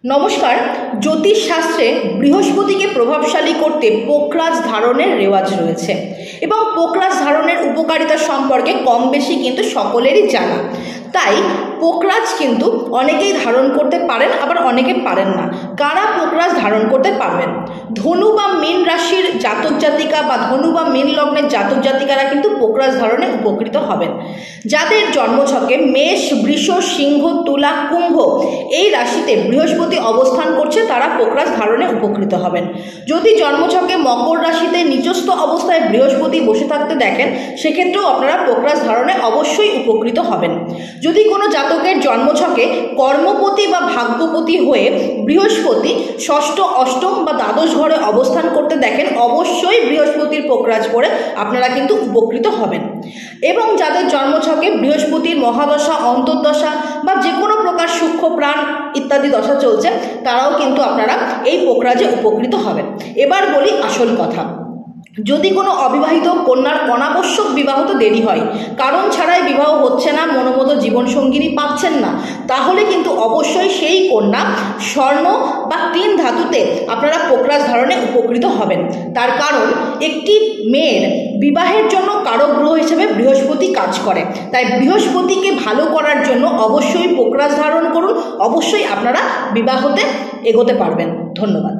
নমস্কার। জ্যোতিষ শাস্ত্রে বৃহস্পতিকে প্রভাবশালী করতে পোকরাজ ধারণের রেওয়াজ রয়েছে এবং পোকরাজ ধারণের উপকারিতা সম্পর্কে কম বেশি কিন্তু সকলেরই জানা। তাই পোকরাজ কিন্তু অনেকেই ধারণ করতে পারেন, আবার অনেকে পারেন না। কারা পোকরাজ ধারণ করতে পারবেন? ধনু বা মীন রাশির জাতক জাতিকা বা ধনু বা মীন লগ্নের জাতক জাতিকারা কিন্তু পোকরাজ ধারণে উপকৃত হবেন। যাদের জন্মছকে মেষ, বৃষ, সিংহ, তুলা, কুম্ভ এই রাশিতে বৃহস্পতি অবস্থান করছে তারা পোকরাজ ধারণে উপকৃত হবেন। যদি জন্মছকে মকর রাশিতে নিচস্থ অবস্থায় বৃহস্পতি বসে থাকতে দেখেন, সেক্ষেত্রেও আপনারা পোকরাজ ধারণে অবশ্যই উপকৃত হবেন। যদি কোনো জাতকের জন্মছকে কর্মপতি বা ভাগ্যপতি হয়ে বৃহস্পতি ষষ্ঠ, অষ্টম বা দ্বাদশ ঘরে অবস্থান করতে দেখেন, অবশ্যই বৃহস্পতির পোকরাজ পরে আপনারা কিন্তু উপকৃত হবেন। এবং যাদের জন্মছকে বৃহস্পতির মহাদশা, অন্তর্দশা বা যে কোনো প্রকার সূক্ষ্ম প্রাণ ইত্যাদি দশা চলছে, তারাও কিন্তু আপনারা এই পোকরাজে উপকৃত হবেন। এবার বলি আসল কথা। যদি কোনো অবিবাহিত কন্যার অনাবশ্যক বিবাহ দেরি হয়, কারণ ছাড়াই বিবাহ হচ্ছে না, মনোমত জীবনসঙ্গিনী পাচ্ছেন না, তাহলে কিন্তু অবশ্যই সেই কন্যা স্বর্ণ বা 3 ধাতুতে আপনারা পোকরাজ ধারণে উপকৃত হবেন। তার কারণ একটি মেয়ের বিবাহের জন্য কারক গ্রহ হিসেবে বৃহস্পতি কাজ করে। তাই বৃহস্পতিকে ভালো করার জন্য অবশ্যই পোকরাজ ধারণ করুন, অবশ্যই আপনারা বিবাহতে এগোতে পারবেন। ধন্যবাদ।